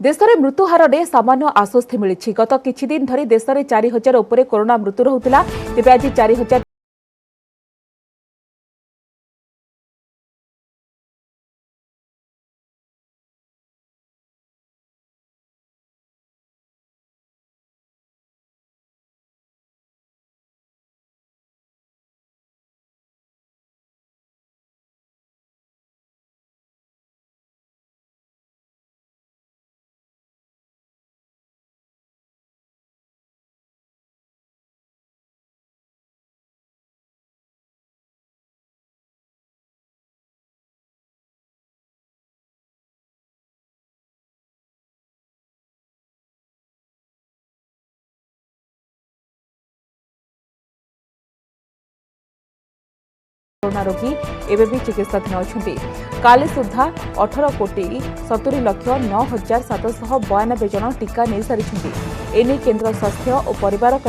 देश में मृत्युहार में सामान्य आश्वस्ति मिली। गत किछि दिन धरी देश में 4000 उपरे कोरोना मृत्यु रहुतिला। तेबे आज 4000 कोरोना रोगी एवं भी चिकित्साधीन अच्छा। काली सुधा 18,70,09,792 जन टीका नहीं सारी। एने केंद्र स्वास्थ्य और परिवार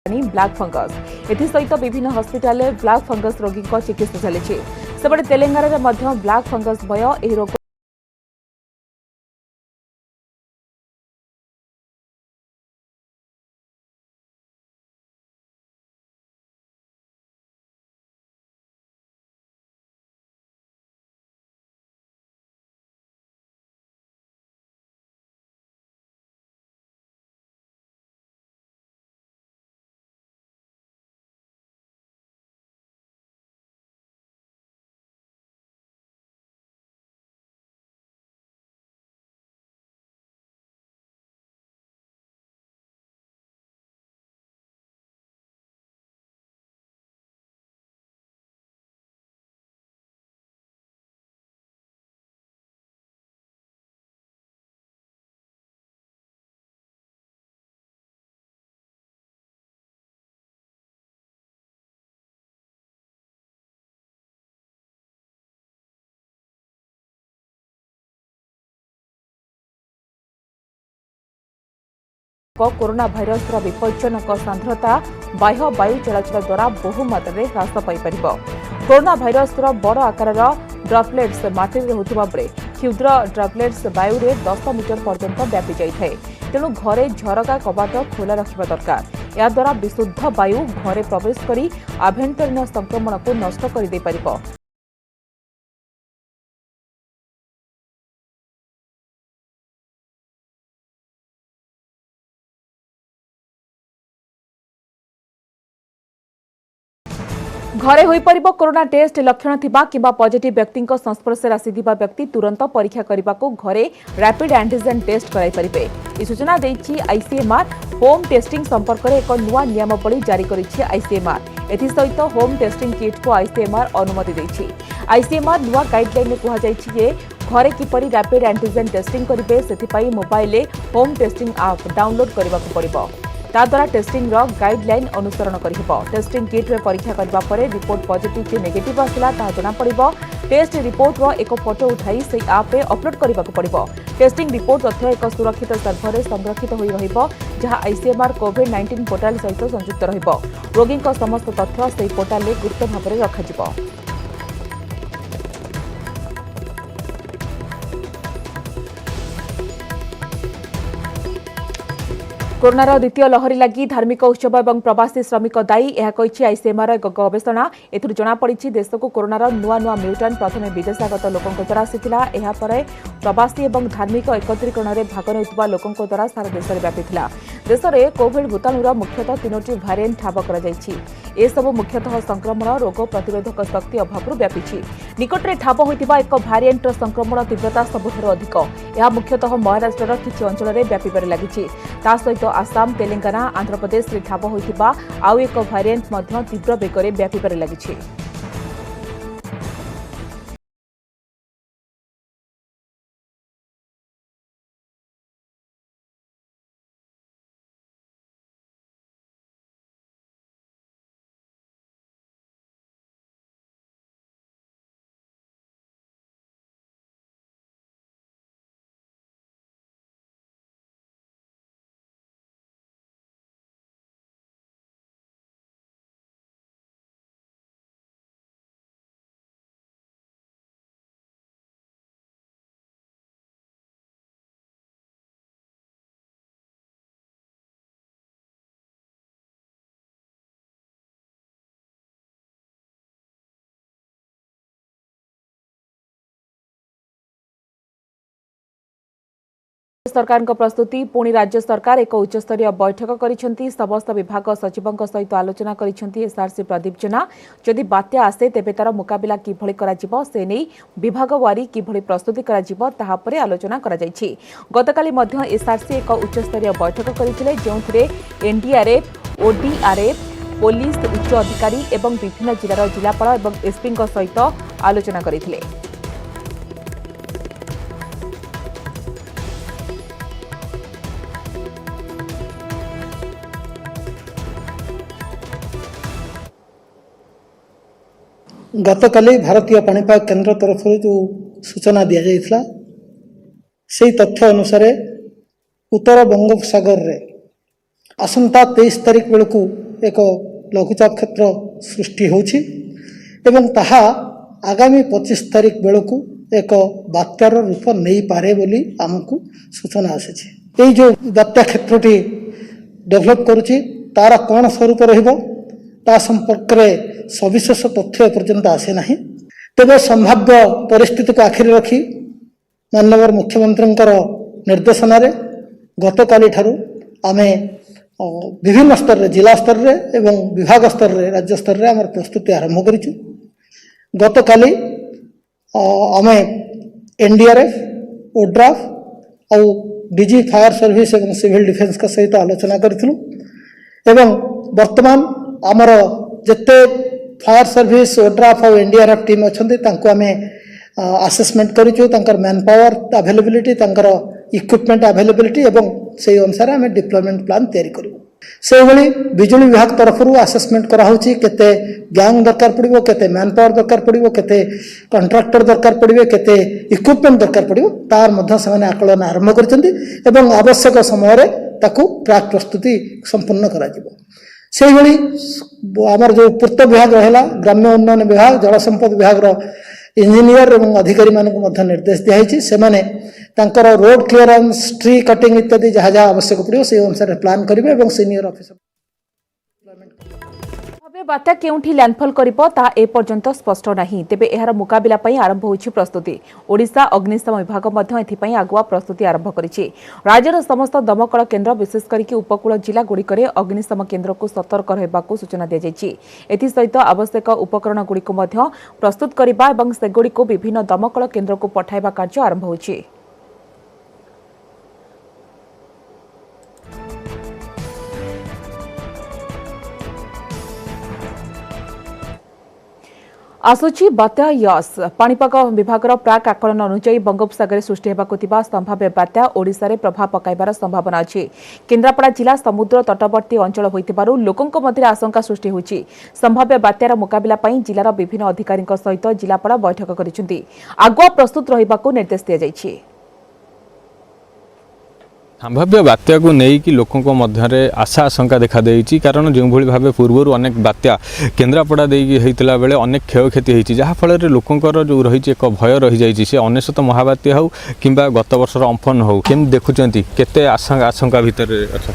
ब्लैक फंगस सहित विभिन्न हस्पिटाल ब्लैक फंगस रोगी चिकित्सा चली। सेपटे तेलंगाना में ब्लैक फंगस भय यह रोग कोरोना भाइरस विपज्जनक सांद्रता बाह्य वायु चलाचल द्वारा बहु मात्रा ह्रास पाइपर। कोरोना भाइरस बड़ आकार ड्रपलेट्स माटी होता बेले क्षुद्र ड्रपलेट्स वायु में 10 मीटर पर्यंत व्यापी जाए। तेणु घरे झरका कबाट खोला रखा दरकार। याद्वारा विशुद्ध वायु घरे प्रवेश कर आभ्यंतरीण संक्रमण को नष्ट कर। घरे होई परिबो कोरोना टेस्ट लक्षण थिबा किबा पॉजिटिव व्यक्ति संस्पर्श आसीथिबा व्यक्ति तुरंत परीक्षा करने को घरे रैपिड एंटीजन टेस्ट कराई परिबे। ई सूचना देछि आईसीएमआर। होम टेस्टिंग संपर्क में एक नुआ नियमावली जारी करिछि आईसीएमआर। एथि सहित होम टेस्टिंग किट को आईसीएमआर अनुमति देछि। आईसीएमआर नुआ गाइडलाइन में कहा जायछि जे घरे किपरि रैपिड एंटीजन टेस्टिंग करिबे सेथिपाई मोबाइल रे होम टेस्टिंग ऐप डाउनलोड करबाक पड़िबो। ताद्वारा टेस्टिंग गाइडलाइन अनुसरण कर। टेस्टिंग किट में परीक्षा करने पर रिपोर्ट पॉजिटिव कि नेगेटिव आसला ता जना पड़िबो। टेस्ट रिपोर्ट एक फोटो उठाई से ऐप में अपलोड करने पड़िबो। टेस्टिंग रिपोर्ट तथ्य एक सुरक्षित सर्भर में संरक्षित होई रहिबो जहां आईसीएमआर कोविड-19 पोर्टाल सहित संयुक्त रहिबो। रोगी समस्त तथ्य से पोर्टाल में गुप्त भाव में रखाजिबो। कोरोनार द्वितीय लहरी लगी धार्मिक उत्सव और प्रवासी श्रमिक दायी यह कही आईसीएमआर एक गवेषणा एथुर जनापड़ी देश को कोरोनार नुआ नुआ म्यूटांट प्रथम विदेशागत लोकों द्वारा आसीथिला प्रवासी और धार्मिक एकत्रीकरण में भाग नेउथिबा लोकों द्वारा सारा देश में व्यापीला। देश में कोविड भूताणुर मुख्यतः 3टी भारिएंट ठाब कर मुख्यतः संक्रमण रोग प्रतिरोधक शक्ति अभाव व्यापी निकटने ठाब होता एक भारिएंटर संक्रमण तीव्रता सबुठ अधिक यह मुख्यतः महाराष्ट्र किसी अंचल में व्यापार लगी सहित आसाम तेलंगाना आंध्र प्रदेश में ठाब होता आउ एक भारिएंट तीव्र बेगर व्यापार लगी। सरकार प्रस्तुति पुणी राज्य सरकार एक उच्चस्तरीय बैठक करिसेंती समस्त विभाग सचिवों सहित आलोचना करिसेंती एसआरसी प्रदीप जेना जदि बात्या आसे तेबे तार मुकाबिला किभଳି कराजिबो से नै विभाग वारी किभଳି प्रस्तुति कराजिबो ताहा परे आलोचना करा जायछि। गतकाली मध्य एसआरसी एक उच्चस्तरीय बैठक करिथिले जेउथिरे एनडीआरएफ ओडीआरएफ पुलिस उच्च अधिकारी एवं विभिन्न जिलार जिलापाल एवं एसपी सहित आलोचना करिथिले। गतकाली भारतीय पाणीपाग केन्द्र तरफ जो सूचना दि जाइथिला से तथ्य अनुसार उत्तर बंगोपसागर रे आसंता 23 तारिख बेलू एक लघुचाप क्षेत्र सृष्टि होछि एवं ताहा आगामी 25 तारिख बेलू एक बात्यार रूप नहीं पारे बोली आमको सूचना आसी। ये जो बात्या क्षेत्रटी डेभलप करुछि तार कौन स्वरूप रहिबो ता संपर्क में सविशेष तथ्य पर्यंत आसे ना तेज संभाव्य परिस्थिति को आखिरी रखी माननीय मुख्यमंत्री निर्देशन गतकाली ठारू आमे विभिन्न स्तर रे जिला स्तर रे एवं विभाग स्तर रे राज्य स्तर रे आम प्रस्तुति आरंभ करिछु। गतकाली आमे एनडीआरएफ ओड्राफ और डीजी फायर सर्विस एवं सिविल डिफेन्स का सहित आलोचना करिथिलु एवं वर्तमान आमर जिते फायर सर्विस ओड्राफ और एनडीआरएफ टीम अच्छा आम आसेसमेंट कर man power availability equipment availability एवं से अनुसार आम डिप्लॉयमेंट प्लान तैयारी करूँ। से भली बिजुली विभाग तरफ आसेसमेंट कराऊँच केते गैंग दरकार पड़ो केते मैन पावर दरकार पड़ो केते कंट्राक्टर दरकार पड़े केते इक्विपमेंट दरकार पड़ो तार मध्य से आकलन आरंभ कर आवश्यक समय ताकू प्राक प्रस्तुति संपूर्ण करा से आमर जो पूर्त विभाग रहा ग्राम्य उन्नयन विभाग जल संपद विभाग इंजीनियर एवं अधिकारी मानक निर्देश दिखाई से रोड क्लीयरेंस ट्री कटिंग इत्यादि जहाँ जहाँ आवश्यक पड़ो से अनुसार प्लान करेंगे सीनियर ऑफिसर बात्या केउठी लैंडफॉल करिबो ता ए पर्यंत स्पष्ट नाही। तेबे एहार मुकाबिला पई आरंभ होइछि प्रस्तुति। ओडिशा अग्निशम विभाग मध्य एथिपई आगुआ प्रस्तुति आरंभ करिछि। राज्यर समस्त दमकल केन्द्र विशेष करिकि उपकूल जिला गुड़िकरे अग्निशम केन्द्र को सतर्क रहबाकू सूचना दिया जायछि। एथि सहित आवश्यक उपकरण गुड़िक मध्य प्रस्तुत करिबा एवं सेगुड़िक विभिन्न दमकल केन्द्र को पठाइबा कार्य आरंभ होइछि। आसुची बात्या यस पाणीपाग विभाग प्राक आकलन अनुसार बंगोपसागर सृष्टि होगा संभाव्य बात्या ओडिशा रे प्रभाव पकाइबार संभावना अछि। केन्द्रापड़ा जिला समुद्र तटवर्ती अंचल होइतिबारु लोकंक मध्य आशंका सृष्टि होइछि। संभाव्य बात्यार मुकाबिला पई जिलार विभिन्न अधिकारी सहित जिलापाल बैठक करिसेंती। आगुआ प्रस्तुत रहिबाकू निर्देश दिया जायछि। संभाव्य बात्या को लेकिन लोकों मध्य आशा आशंका देखा देती कारण जो भाव पूर्वर अनेक बात्या केन्द्रापड़ा होता बेले अनेक क्षयक्षति होती जहाँफल लोकंर जो रही एक भय रही जाइए से अनेशत महाबात्या हो कि गत वर्षर अम्फन हो केम देखुं केते आशंका भितर अच्छा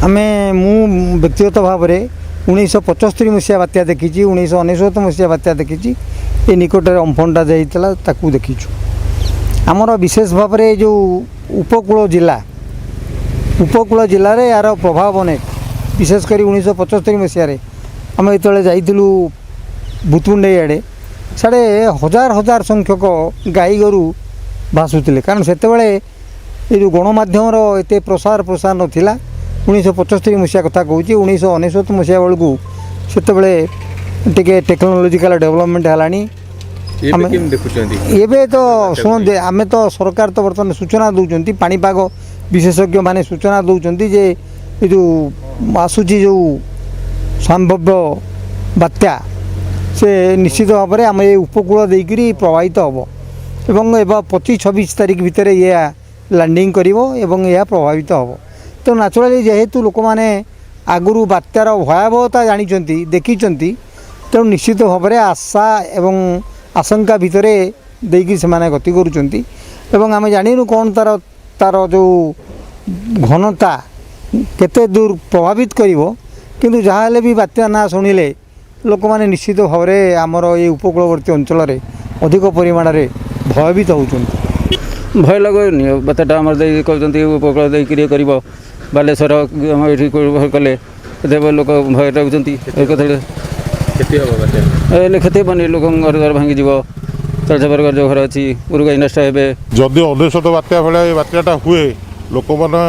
आमे मु व्यक्तिगत भाव में 1975 मसीहा बात्या देखी 1999 मसीहा बात्या देखी ये निकट में अम्फनटा जाइला ताकू देखीचु आमर विशेष भाव में जो उपकूल जिले में यार प्रभाव अनेक विशेषकर 1975 मसीह आम जो जाइलु भूतुंडे आड़े साढ़े हजार हजार संख्यक गाई गोरु भासुले कारण से ये जो गणमाध्यम एत प्रसार प्रसार नाला 1975 मसीहा कथा कहूँ 1999 मसीहा बेलू से टेक्नोलोजिकल डेवलपमेंट है तो शुणते आम तो सरकार तो बर्तमान सूचना दौरान पाणीपाग विशेषज्ञ माने सूचना दौरान जे ये जो आसूची जो संभाव्य बात्या से निश्चित भाव में आम ये उपकूल देकर प्रभावित हम एवं 25-26 तारीख भितर ये लैंडिंग कर प्रभावित हम तो नेचुराली जेहेतु लोक मैंने आगु बात्यार भयावहता जानी देखी तेणु निश्चित भाव में आशा एवं आशंका भितर देकी से गति करुँच आम जानू कौन तार तार जो घनता केते दूर प्रभावित करिवो किंतु जहाँ भी बात्या ना शुणिले लोक मैंने निश्चित भाव में आमर ये उपकूलवर्ती अंचल अधिक परिमाण में भयभीत होती भय लगनी बात्याटा आम कहते उपकूल देकर कर बालेश्वर भय कले लोक भय रोचे क्षति बनी लोक घर द्वार भांगी चलचपर जो घर अच्छी उरुगाई नष्ट हे जदि अनेशत बात्या भाया बात्याटा हुए लोक मैंने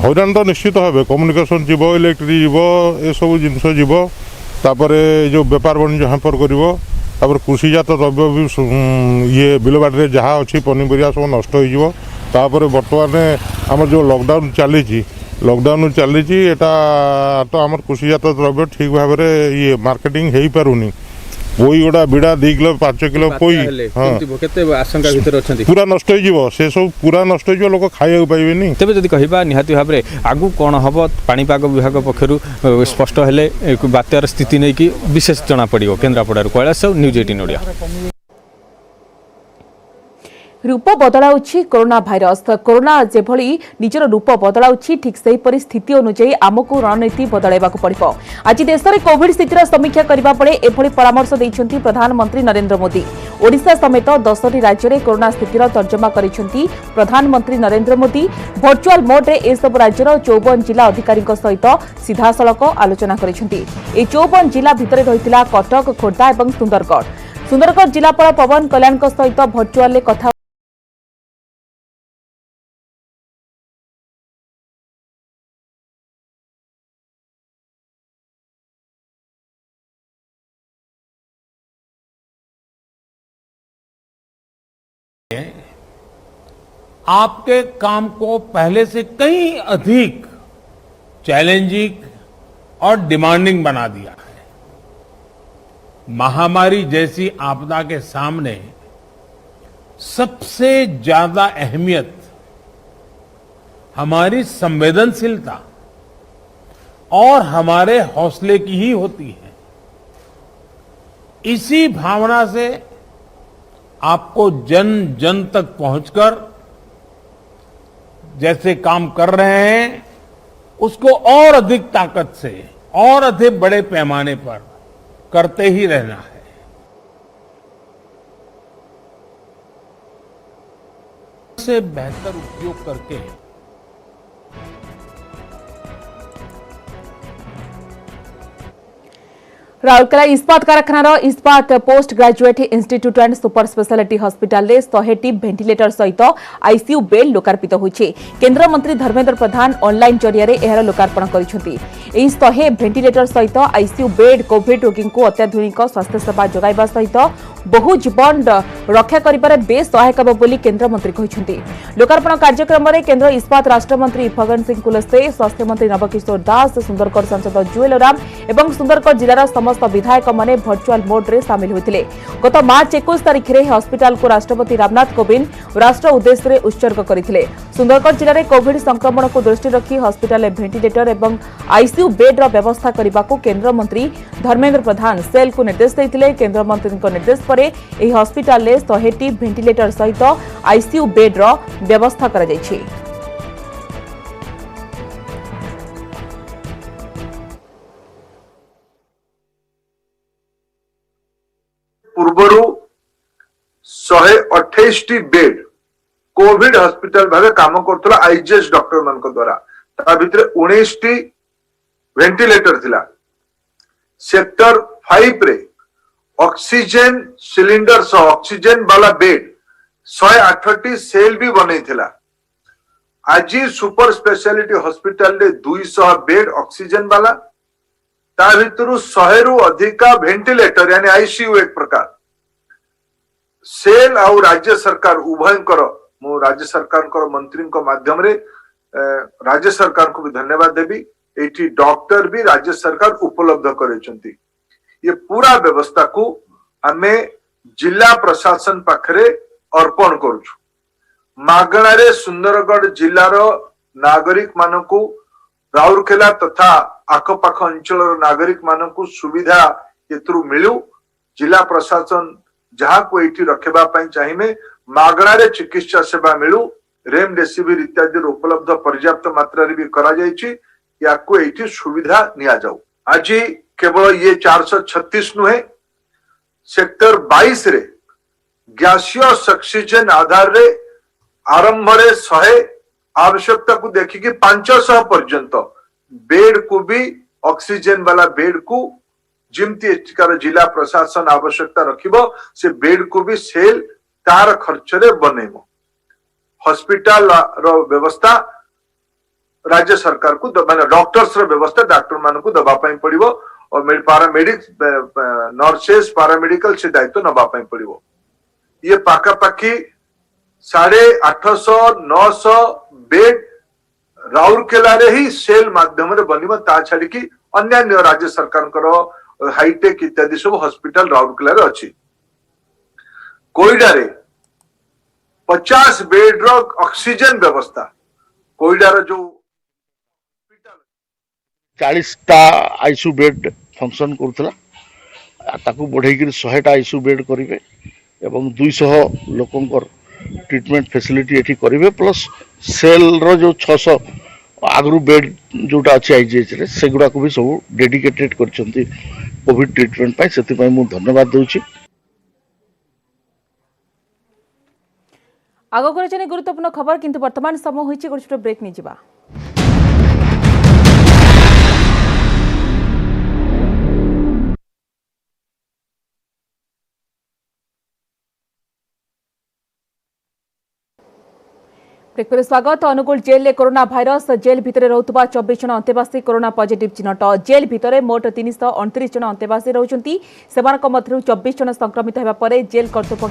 हईराण तो निश्चित हे कम्युनिकेशन जीव इलेक्ट्रिक जीव ये सब जिनस जीव तापर जो बेपार वाणिज्य हैम्पर कर कृषिजात द्रव्य भी ये बिलबाड़ी जहाँ अच्छी पनीपरिया सब नष्ट होपर बर्तमान आम जो लॉकडाउन चली तो आम कृषिजात द्रव्य ठीक भाव में ये मार्केटिंग हो पारुनी पोई गोटा बिड़ा 2 किलो 5 किलो पोई आशंका भितर अच्छा पूरा नष्ट हो से सब पूरा नष्ट हो लोक खाइबा पाइबेनी तेज जदि कह निहाती भाव में आगु कौन हम पाणीपाग विभाग पक्षर स्पष्ट हेले बात्यार स्थिति नहीं कि विशेष जना पड़ो केन्द्रापड़ा कैलाश न्यूज 18 ओडिया रूप बदलाउछि कोरोना भाइरस कोरोना जेभली निजर रूप बदलाउछि ठीक सही परिस्थिति अनुसार आमको रणनीति बदलाइबाकु पड़िबो। आज देश में कोविड स्थितिर समीक्षा करबा परे एभली परामर्श दैछन्ती प्रधानमंत्री नरेंद्र मोदी। ओडिशा समेत 10टी राज्य में कोरोना स्थितिर तर्जमा करिसेंती प्रधानमंत्री नरेंद्र मोदी। वर्चुअल मोड रे ए सब राज्यर 54 जिला अधिकारी सहित सीधासलख आलोचना करिसेंती। ए 54 जिला भितर रहितिला कटक खोर्धा और सुंदरगढ़ जिलापाल पवन कल्याण सहित वर्चुअल कथा आपके काम को पहले से कहीं अधिक चैलेंजिंग और डिमांडिंग बना दिया है। महामारी जैसी आपदा के सामने सबसे ज्यादा अहमियत हमारी संवेदनशीलता और हमारे हौसले की ही होती है। इसी भावना से आपको जन जन तक पहुंचकर जैसे काम कर रहे हैं उसको और अधिक ताकत से और अधिक बड़े पैमाने पर करते ही रहना है। से बेहतर उपयोग करके राउरकेला इस्पात कारखानार इस्पात post graduate institute and super speciality hospital रे 100टी वेंटिलेटर सहित आईसीयू बेड लोकार्पित होइछे। केंद्र मंत्री धर्मेंद्र प्रधान ऑनलाइन जरिया रे एहार लोकार्पण करिसेंती। एही 100 वेंटिलेटर सहित आईसीयू बेड कोविड रोगी को अत्याधुनिक स्वास्थ्य सेवा जोगाइबा सहित बहु जीवन रक्षा करिबारे बेस सहायक हेबो बोली केंद्र मंत्री कहिसेंती। लोकार्पण कार्यक्रम में केंद्र इस्पात राष्ट्रमंत्री फगन सिंह कुलस्ते, स्वास्थ्य मंत्री नवकिशोर दास, सुंदरगढ़ सांसद जुएल ओराम एवं सुंदरगढ़ जिलार समस्त विधायक माने वर्चुअल मोड रे शामिल होते। गत मार्च 21 तारिख में हॉस्पिटल को राष्ट्रपति रामनाथ कोविंद राष्ट्र उद्देश्य रे उत्सर्ग करथिले। सुंदरगढ़ जिले में कोविड संक्रमण को दृष्टि रखी हॉस्पिटल वेंटिलेटर एवं आईसीयू बेड र व्यवस्था करने को केंद्र मंत्री धर्मेंद्र प्रधान सेल को निर्देश देते। केंद्र मंत्री निर्देश पर एही हॉस्पिटल रे 100टी वेंटिलेटर सहित आईसीयू बेड र व्यवस्था करा जायछि। 128 बेड कोविड हॉस्पिटल भाव काम करथला आईजीएस डॉक्टर मान द्वारा ता भितरे 19 टी वेंटिलेटर थिला। सेक्टर 5 रे ऑक्सीजन सिलिंडर सह ऑक्सीजन वाला बेड 108 सेल भी बनै थिला। आज सुपर स्पेशलिटी हॉस्पिटल रे 200 बेड ऑक्सीजन वाला ता भितरु 100 रु अधिका वेंटिलेटर यानी आईसीयू एक प्रकार सेल आउ राज्य सरकार उभयंकर मु राज्य सरकार मंत्री माध्यम रे राज्य सरकार को भी धन्यवाद देवी। एठी डॉक्टर भी राज्य सरकार उपलब्ध करेचंती। ये पूरा व्यवस्था को आमे जिला प्रशासन पाखरे अर्पण करूछु। मागणा रे सुंदरगढ़ जिलार नागरिक मानकु राउरकेला तथा आखपाख अंचल नागरिक मानकु सुविधा एतरु मिलू। जिला प्रशासन जहाँ को एठी रखेबा पई चाहिए मागणा रे चिकित्सा सेवा मिलू। रेमडेसिविर इत्यादि उपलब्ध पर्याप्त मात्रा रे भी करा जायछि। याको एठी सुविधा निया जाऊ। आज केवल ये 436 नुहे सेक्टर 22 रे गैसियस ऑक्सीजन आधार रे आरंभ रे 100 आवश्यकता को देखिकी 500 पर्यंत बेड को भी ऑक्सीजन वाला बेड को जिमती एଠିକାର जिला प्रशासन आवश्यकता रखिबो से बेड को भी सेल तार खर्च रे बनेबो। हॉस्पिटल रो व्यवस्था राज्य सरकार को माने डॉक्टर्स रो व्यवस्था डॉक्टर मान को दबा पई पड़िबो और पैरामेडिक्स नर्सेस पैरामेडिकल से दायित्व नबा पई पड़िबो। ये पाखापाखी 850-900 बेड राउरकेला रे ही सेल माध्यम रे बनिबो। ता छाडी की अन्य राज्य सरकार करो हाईटेक इत्यादि सब हॉस्पिटल राउरकेला रे अछि। कोइडा रे 50 बेड रो ऑक्सीजन व्यवस्था कोइडा रो जो 40 टा आईसीयू बेड फंक्शन करथला ताकू बढ़ाई 100 टा आईसीयू बेड करिवे एवं 200 लोकंकर ट्रीटमेंट फैसिलिटी एठी करिवे प्लस सेल रो जो 600 आगरु बेड जोटा अछि आईजीएच रे सेगुडा को भी सब डेडिकेटेड करछंती कोविड ट्रीटमेंट पाई। सेति पाई मु धन्यवाद देउछि। आगो करे जने गुरुत्वपूर्ण खबर किंतु वर्तमान समय होईछि गोटे छोट ब्रेक नि जिबा। ब्रेक स्वागत। अनुगुल जेल में कोरोना भाइरस जेल भितर रहउतबा 24 जन अंतेवासी कोरोना पॉजिटिव चिन्हट। जेल भितर मोट 329 जन अंतेवासी रहउचंती। सेमानक मध्यरु 24 जन संक्रमित हेबा परे जेल कर्तृपक्ष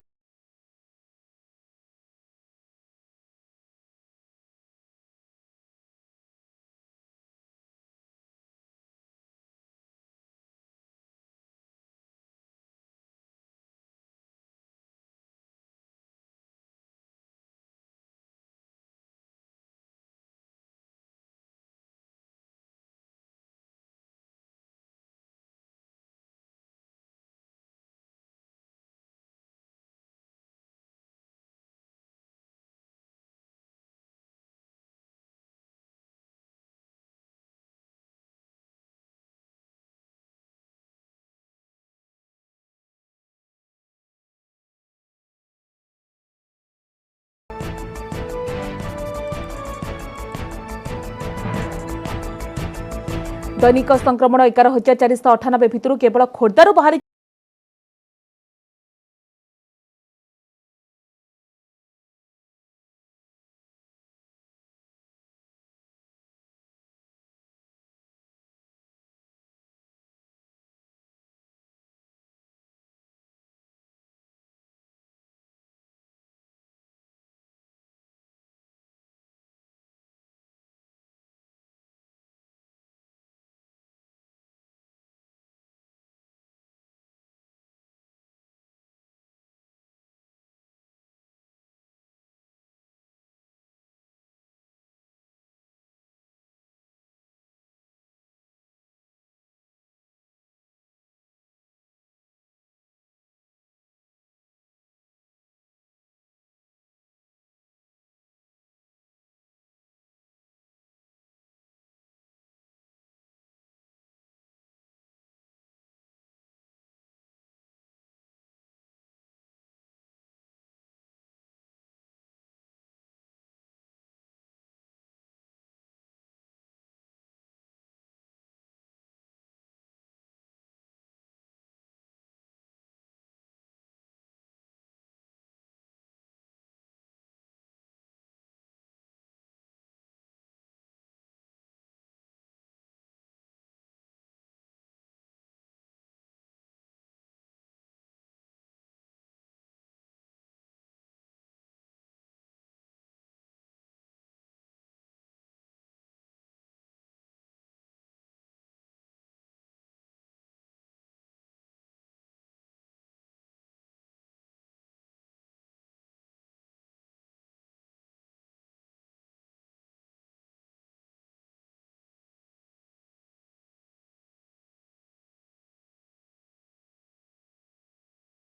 दैनिक संक्रमण 11,498 भितरु केवल खोर्धारू बाहरी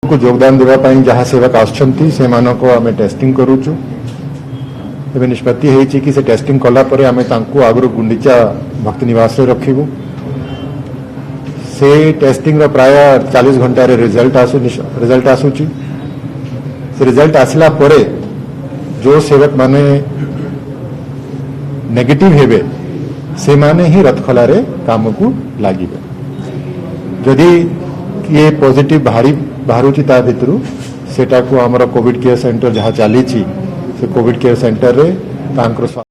को योगदान देवाई जहाँ सेवक आसुँच से आम टेस्टिंग करुचु एवं निष्पत्ति होती कि से टेस्टिंग कलापर आम आगु गुंडीचा भक्ति निवास रखू से टेस्टिंग प्राय 40 घंटा रिजल्ट आसूची से रिजल्ट आसला परे जो सेवक माने नेगेटिव हेबे से माने ही रथखला रे काम को लगे जदि किए पॉजिटिव बाहरुची ता भितरु सेटा को हमर कोविड केयर सेंटर जहाँ चली से कोविड केयर सेंटर रे तांकर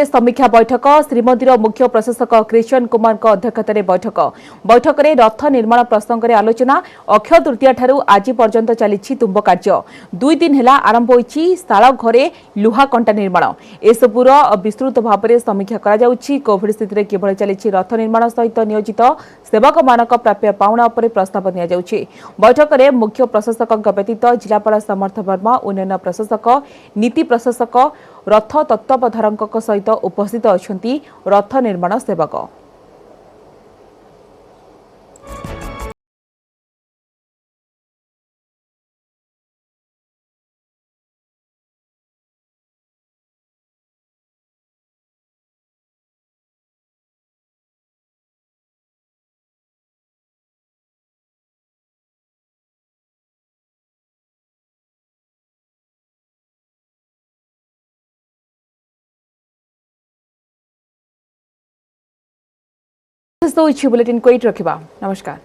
समीक्षा बैठक श्रीमंदिर मुख्य प्रशासक कृष्ण कुमार अध्यक्षतार बैठक में रथ निर्माण प्रसंग में आलोचना अक्षय तृतीया ठारू आज पर्यंत चली तुम्ब कार्य 2 दिन है आरंभ होती शाल घरे लुहा कंटा निर्माण एसबूर विस्तृत भाव में समीक्षा कोविड स्थित में किभली चली रथ निर्माण सहित नियोजित सेवक मानक प्राप्य पाउणा पर प्रस्ताव नि बैठक में मुख्य प्रशासक व्यतीत जिलापाल समर्थ वर्मा उन्नयन प्रशासक नीति प्रशासक रथ तत्वावधारक सहित उपस्थित अछंती रथ निर्माण सेवक। बुलेटिन को रखा नमस्कार।